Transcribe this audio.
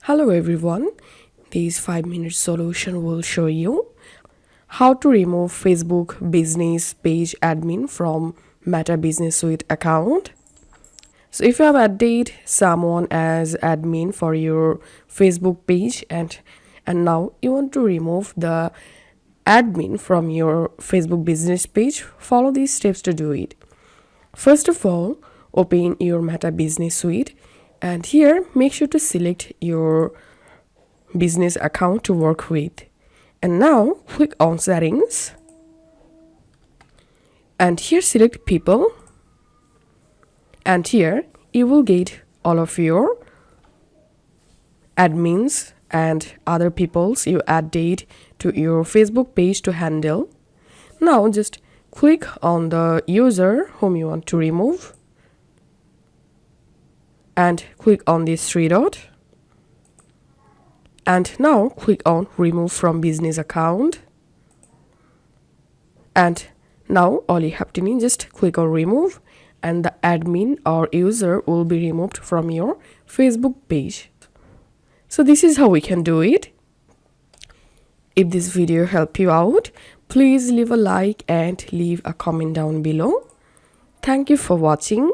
Hello everyone, this 5-minute solution will show you how to remove Facebook business page admin from Meta Business Suite account. So if you have added someone as admin for your Facebook page and now you want to remove the admin from your Facebook business page, follow these steps to do it. First of all, open your Meta Business Suite and here make sure to select your business account to work with. And now click on settings and here select people, and here you will get all of your admins and other peoples you added to your Facebook page to handle. Now just click on the user whom you want to remove and click on this three dot. And now click on remove from business account. And now all you have to do is just click on remove and the admin or user will be removed from your Facebook page. So this is how we can do it. If this video helped you out, please leave a like and leave a comment down below. Thank you for watching.